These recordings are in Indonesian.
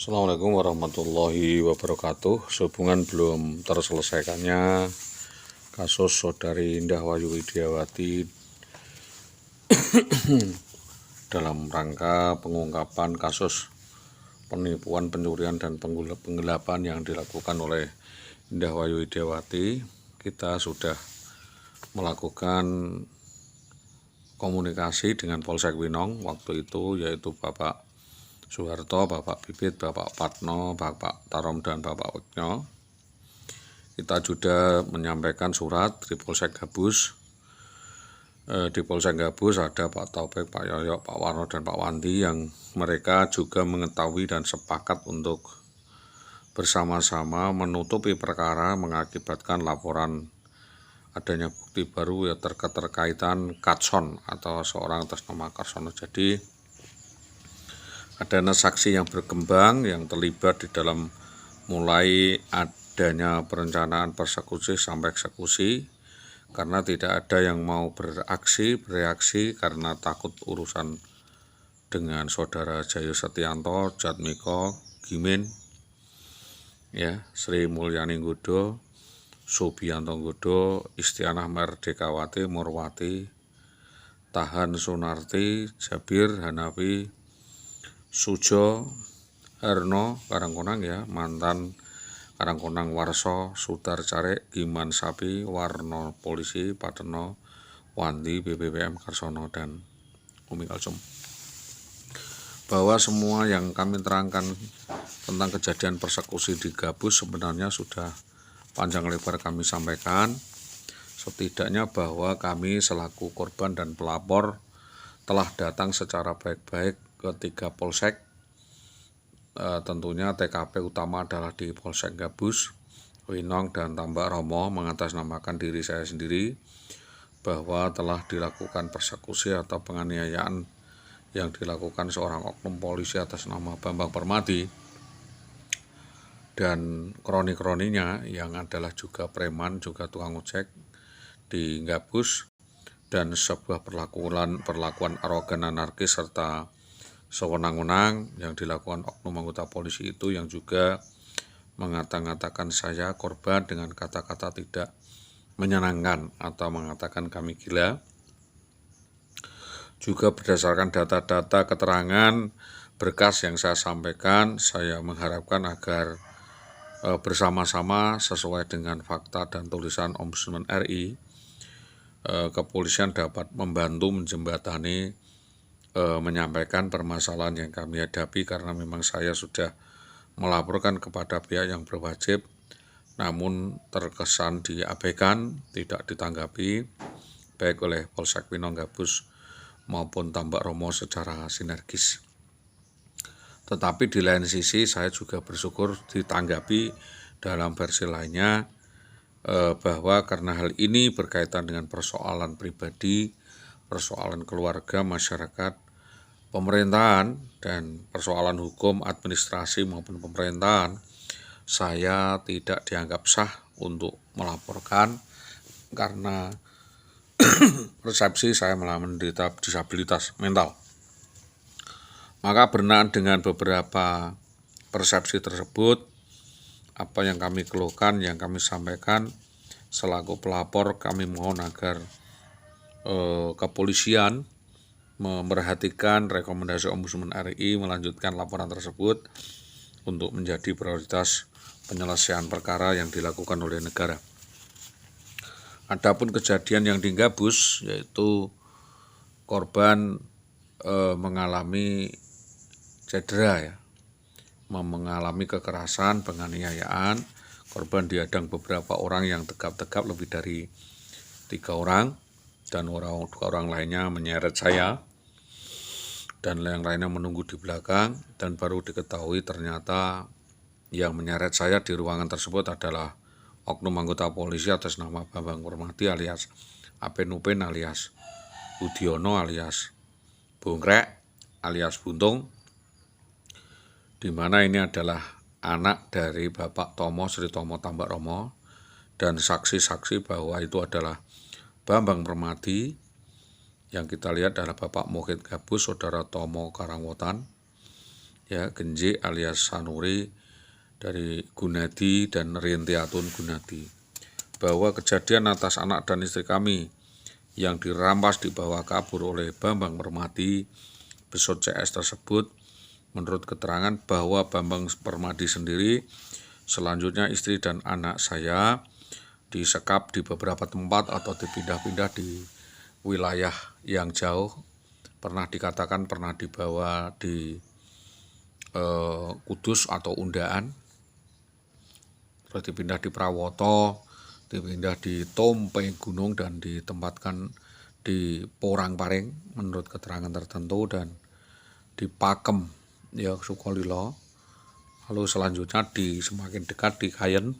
Assalamualaikum warahmatullahi wabarakatuh. Sehubungan belum terselesaikannya kasus saudari Indah Wayu Widiawati dalam rangka pengungkapan kasus penipuan, pencurian, dan penggelapan yang dilakukan oleh Indah Wayu Widiawati, kita sudah melakukan komunikasi dengan Polsek Winong waktu itu, yaitu Bapak Soeharto, Bapak Bibit, Bapak Patno, Bapak Tarom, dan Bapak Wekno. Kita juga menyampaikan surat di Polsek Gabus. Di Polsek Gabus ada Pak Taufik, Pak Yoyo, Pak Warno, dan Pak Wandi yang mereka juga mengetahui dan sepakat untuk bersama-sama menutupi perkara mengakibatkan laporan adanya bukti baru ya terkaitan Katson atau seorang atas nama Karsono. Jadi adanya saksi yang berkembang yang terlibat di dalam mulai adanya perencanaan persekusi sampai eksekusi, karena tidak ada yang mau bereaksi karena takut urusan dengan saudara Jayo Setianto, Jatmiko, Gimin, ya, Sri Mulyani Nggodo, Subianto Nggodo, Istianah Merdekawati, Murwati, Tahan Sunarti, Jabir, Hanafi, Sujo, Herno, Karangkonang, ya, mantan Karangkonang Warso, Sudar Carek, Giman Sapi, Warno Polisi, Pateno, Wandi, BBPM Karsono, dan Umi Kalsum. Bahwa semua yang kami terangkan tentang kejadian persekusi di Gabus sebenarnya sudah panjang lebar kami sampaikan. Setidaknya bahwa kami selaku korban dan pelapor telah datang secara baik-baik ke 3 polsek. Tentunya TKP utama adalah di Polsek Gabus, Winong, dan Tambak Romo, mengatasnamakan diri saya sendiri bahwa telah dilakukan persekusi atau penganiayaan yang dilakukan seorang oknum polisi atas nama Bambang Permadi dan kroni-kroninya yang adalah juga preman, juga tukang ojek di Gabus, dan sebuah perlakuan arogan, anarkis, serta sewenang-wenang yang dilakukan oknum anggota polisi itu yang juga mengata-ngatakan saya korban dengan kata-kata tidak menyenangkan atau mengatakan kami gila. Juga berdasarkan data-data keterangan berkas yang saya sampaikan, saya mengharapkan agar bersama-sama sesuai dengan fakta dan tulisan Ombudsman RI, kepolisian dapat membantu menjembatani menyampaikan permasalahan yang kami hadapi, karena memang saya sudah melaporkan kepada pihak yang berwajib namun terkesan diabaikan, tidak ditanggapi baik oleh Polsek Winong Gabus maupun Tambak Romo secara sinergis. Tetapi di lain sisi saya juga bersyukur ditanggapi dalam versi lainnya bahwa karena hal ini berkaitan dengan persoalan pribadi, persoalan keluarga, masyarakat, pemerintahan, dan persoalan hukum, administrasi maupun pemerintahan, saya tidak dianggap sah untuk melaporkan karena persepsi saya menderita disabilitas mental. Maka berkenaan dengan beberapa persepsi tersebut, apa yang kami keluhkan, yang kami sampaikan selaku pelapor, kami mohon agar kepolisian memperhatikan rekomendasi Ombudsman RI, melanjutkan laporan tersebut untuk menjadi prioritas penyelesaian perkara yang dilakukan oleh negara. Adapun kejadian yang di Gabus, yaitu korban mengalami cedera, ya, mengalami kekerasan, penganiayaan. Korban dihadang beberapa orang yang tegap-tegap, lebih dari 3 orang, dan 2 orang lainnya menyeret saya, dan yang lainnya menunggu di belakang, dan baru diketahui ternyata yang menyeret saya di ruangan tersebut adalah oknum anggota polisi atas nama Bambang Permadi alias Apen Upin alias Budiono alias Bungkrek alias Buntung, di mana ini adalah anak dari Bapak Tomo Sri Tomo Tambak Romo, dan saksi-saksi bahwa itu adalah Bambang Permadi. Yang kita lihat adalah Bapak Muhid Gabus, Saudara Tomo Karangwotan, ya Genje alias Sanuri dari Gunadi dan Rientiatun Gunadi, bahwa kejadian atas anak dan istri kami yang dirampas dibawa kabur oleh Bambang Permadi Besut CS tersebut, menurut keterangan bahwa Bambang Permadi sendiri selanjutnya istri dan anak saya disekap di beberapa tempat atau dipindah-pindah di wilayah yang jauh, pernah dikatakan pernah dibawa di Kudus atau Undaan, terus dipindah di Prawoto, dipindah di Tompe Gunung, dan ditempatkan di Porangparing menurut keterangan tertentu, dan di Pakem ya Sukolilo, lalu selanjutnya di semakin dekat di Kayen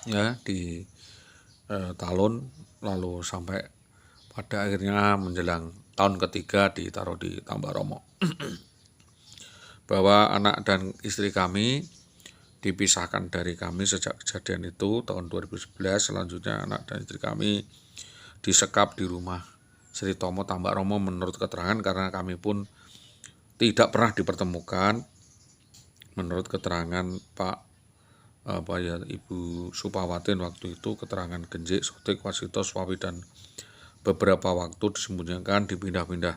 ya di Talun, lalu sampai pada akhirnya menjelang tahun ketiga ditaruh di Tambaromo. Bahwa anak dan istri kami dipisahkan dari kami sejak kejadian itu tahun 2011. Selanjutnya anak dan istri kami disekap di rumah Sri Tomo Tambaromo menurut keterangan, karena kami pun tidak pernah dipertemukan. Menurut keterangan Ibu Supawatin waktu itu, keterangan Genje, Sotik, Wasito, Swawi, dan beberapa waktu disembunyikan, dipindah-pindah,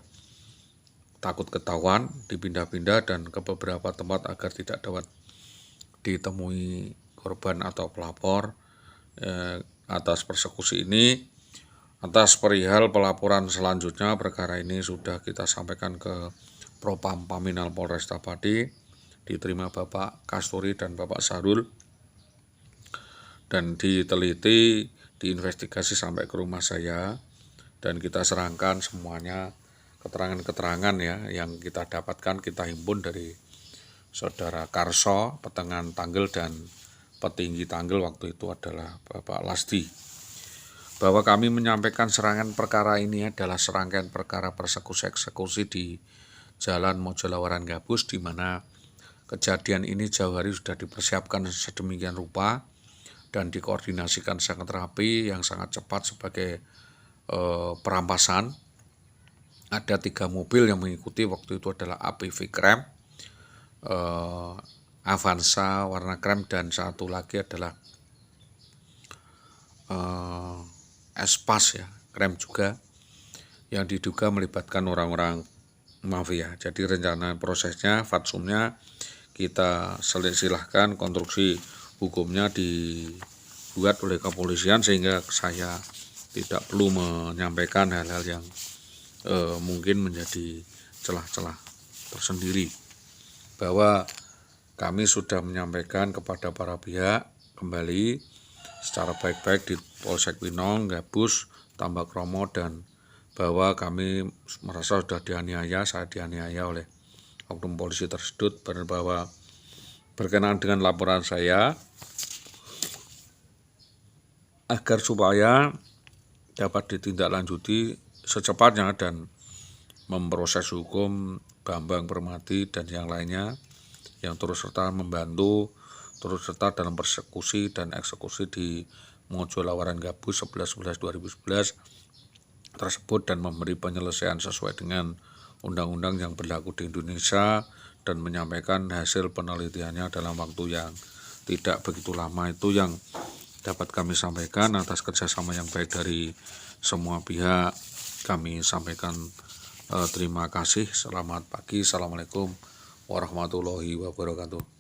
takut ketahuan, dipindah-pindah dan ke beberapa tempat agar tidak dapat ditemui korban atau pelapor atas persekusi ini. Atas perihal pelaporan selanjutnya, perkara ini sudah kita sampaikan ke Propam Paminal Polresta Pati, diterima Bapak Kasturi dan Bapak Sarul, dan diteliti, diinvestigasi sampai ke rumah saya, dan kita serahkan semuanya keterangan-keterangan ya yang kita dapatkan, kita himpun dari Saudara Karso, Petengan Tanggel, dan Petinggi Tanggel waktu itu adalah Bapak Lasdi, bahwa kami menyampaikan serangan perkara ini adalah serangkaian perkara persekusi-eksekusi di Jalan Mojolawaran Gabus, di mana kejadian ini jauh hari sudah dipersiapkan sedemikian rupa dan dikoordinasikan sangat rapi, yang sangat cepat sebagai perampasan. Ada 3 mobil yang mengikuti waktu itu adalah APV Krem, Avanza warna krem, dan satu lagi adalah Espas ya, krem juga, yang diduga melibatkan orang-orang mafia. Jadi rencana prosesnya, fatsumnya kita silahkan, konstruksi hukumnya dibuat oleh kepolisian, sehingga saya tidak perlu menyampaikan hal-hal yang mungkin menjadi celah-celah tersendiri, bahwa kami sudah menyampaikan kepada para pihak kembali secara baik-baik di Polsek Pinong, Gabus, Tambakromo, dan bahwa kami merasa sudah dianiaya, saya dianiaya oleh oknum polisi tersebut, bahwa berkenaan dengan laporan saya agar supaya dapat ditindaklanjuti secepatnya dan memproses hukum Bambang Permadi dan yang lainnya yang turut serta membantu, turut serta dalam persekusi dan eksekusi di Mojolawaran Gabus 11/11/2011 tersebut, dan memberi penyelesaian sesuai dengan undang-undang yang berlaku di Indonesia, dan menyampaikan hasil penelitiannya dalam waktu yang tidak begitu lama. Itu yang dapat kami sampaikan. Atas kerjasama yang baik dari semua pihak kami sampaikan terima kasih. Selamat pagi. Assalamualaikum warahmatullahi wabarakatuh.